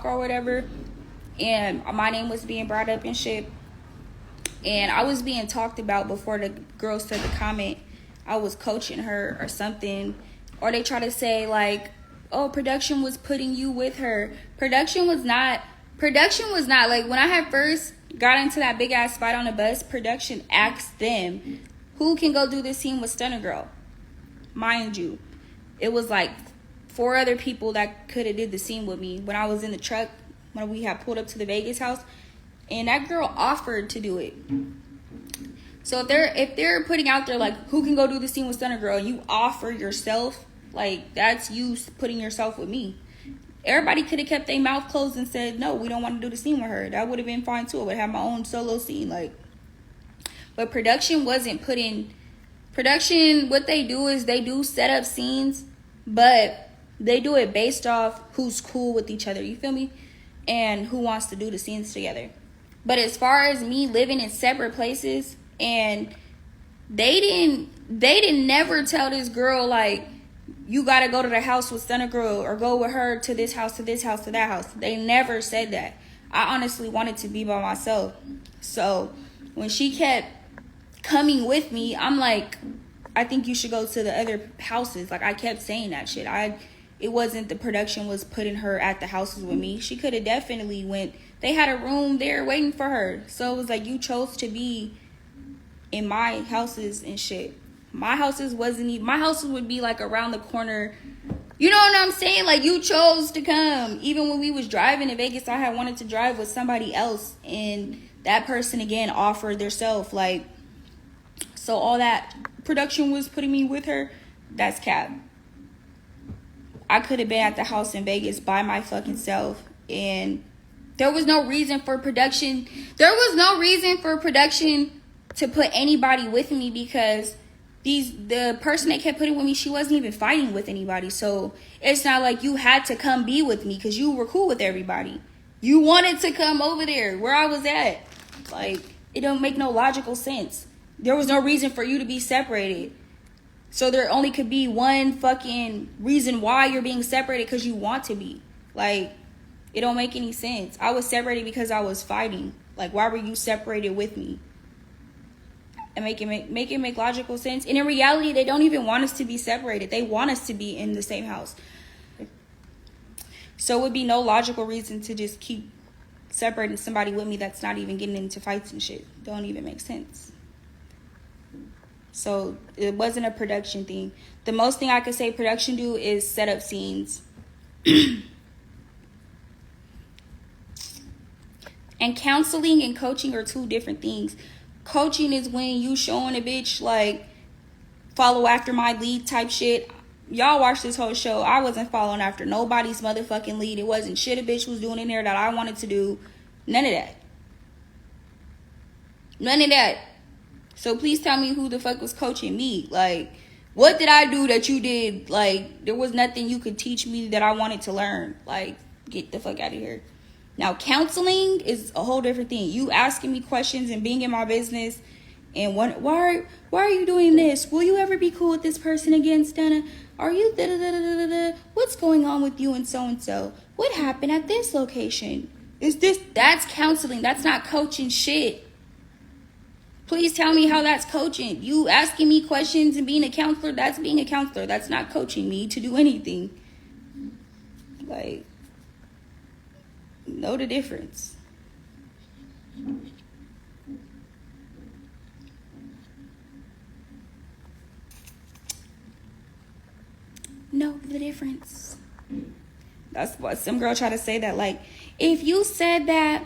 talk or whatever, and my name was being brought up and shit, and I was being talked about before the girl said the comment I was coaching her or something, or they try to say like, oh, production was putting you with her. Production was not like, when I had first got into that big ass fight on the bus, production asked them who can go do this scene with Stunna Girl. Mind you, it was like 4 other people that could have did the scene with me when I was in the truck when we had pulled up to the Vegas house, and that girl offered to do it. So if they're putting out there like who can go do the scene with Stunna Girl, you offer yourself, like that's you putting yourself with me. Everybody could have kept their mouth closed and said no, we don't want to do the scene with her. That would have been fine too. I would have my own solo scene, like. But production wasn't putting. Production, what they do is they do set up scenes, but they do it based off who's cool with each other. You feel me? And who wants to do the scenes together. But as far as me living in separate places, and they didn't never tell this girl like, you gotta go to the house with Stunna Girl or go with her to this house, to this house, to that house. They never said that. I honestly wanted to be by myself. So when she kept coming with me, I'm like, I think you should go to the other houses. Like, I kept saying that shit. It wasn't the production was putting her at the houses with me. She could have definitely went. They had a room there waiting for her. So it was like, you chose to be in my houses and shit. My houses would be like around the corner. You know what I'm saying? Like, you chose to come. Even when we was driving to Vegas, I had wanted to drive with somebody else, and that person again offered theirself. Like, so all that production was putting me with her, that's cap. I could have been at the house in Vegas by my fucking self, and there was no reason for production. There was no reason for production to put anybody with me, because the person they kept putting with me, she wasn't even fighting with anybody. So it's not like you had to come be with me because you were cool with everybody. You wanted to come over there where I was at. Like, it don't make no logical sense. There was no reason for you to be separated. So there only could be one fucking reason why you're being separated, because you want to be. Like, it don't make any sense. I was separated because I was fighting. Like, why were you separated with me? And make it make logical sense. And in reality, they don't even want us to be separated. They want us to be in the same house. So it would be no logical reason to just keep separating somebody with me that's not even getting into fights and shit. Don't even make sense. So it wasn't a production thing. The most thing I could say production do is set up scenes. And counseling and coaching are 2 different things. Coaching is when you showing a bitch like follow after my lead type shit. Y'all watch this whole show. I wasn't following after nobody's motherfucking lead. It wasn't shit a bitch was doing in there that I wanted to do. None of that. None of that. So please tell me who the fuck was coaching me. Like, what did I do that you did? Like, there was nothing you could teach me that I wanted to learn. Like, get the fuck out of here. Now, counseling is a whole different thing. You asking me questions and being in my business, and why are you doing this? Will you ever be cool with this person again, Stunna? Are you da-da-da-da-da-da? What's going on with you and so? What happened at this location? That's counseling. That's not coaching shit. Please tell me how that's coaching. You asking me questions and being a counselor, that's being a counselor. That's not coaching me to do anything. Like, know the difference. Know the difference. That's what some girl tried to say, that like, if you said that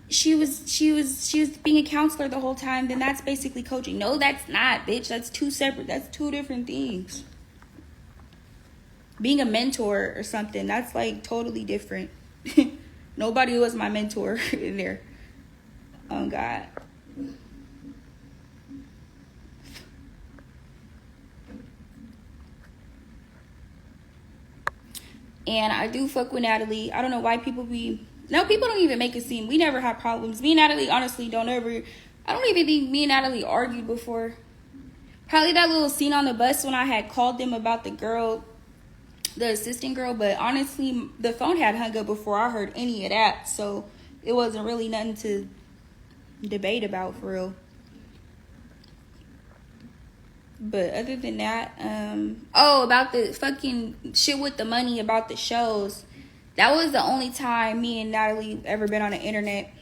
she was being a counselor the whole time, then that's basically coaching. No, that's not, bitch. That's 2 separate. That's 2 different things. Being a mentor or something, that's like totally different. Nobody was my mentor in there. Oh God. And I do fuck with Natalie. I don't know why people don't even make a scene. We never have problems. Me and Natalie honestly I don't even think me and Natalie argued before. Probably that little scene on the bus when I had called them about the girl the assistant girl. But honestly, the phone had hung up before I heard any of that, so it wasn't really nothing to debate about for real. But other than that, about the fucking shit with the money about the shows, that was the only time me and Natalie ever been on the internet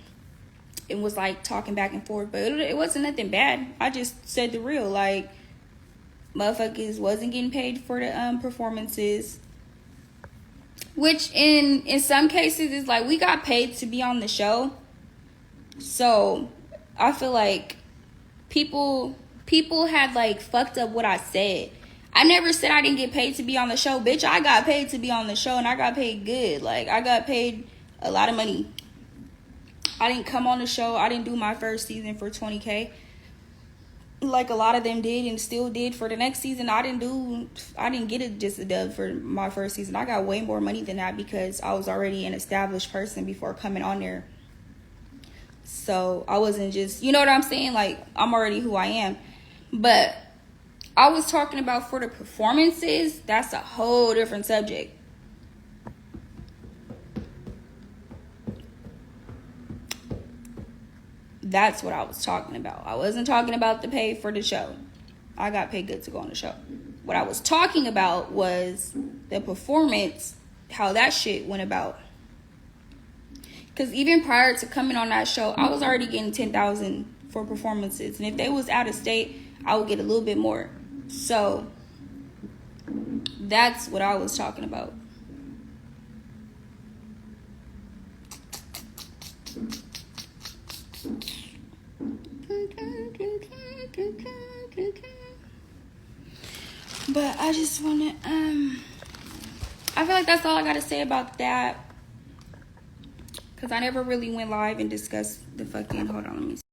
and was like talking back and forth. But it wasn't nothing bad. I just said the real, like, motherfuckers wasn't getting paid for the performances, which in some cases is like, we got paid to be on the show. So I feel like people had like fucked up what I said. I never said I didn't get paid to be on the show. Bitch, I got paid to be on the show, and I got paid good. Like, I got paid a lot of money. I didn't come on the show. I didn't do my first season for $20K like a lot of them did and still did for the next season. I didn't get it just a dub for my first season. I got way more money than that because I was already an established person before coming on there. So I wasn't just, you know what I'm saying? Like, I'm already who I am. But I was talking about for the performances, that's a whole different subject. That's what I was talking about. I wasn't talking about the pay for the show. I got paid good to go on the show. What I was talking about was the performance, how that shit went about. Because even prior to coming on that show, I was already getting $10,000 for performances. And if they was out of state, I would get a little bit more. So that's what I was talking about. But I just want to, I feel like that's all I got to say about that. Because I never really went live and discussed the fucking, hold on, let me see.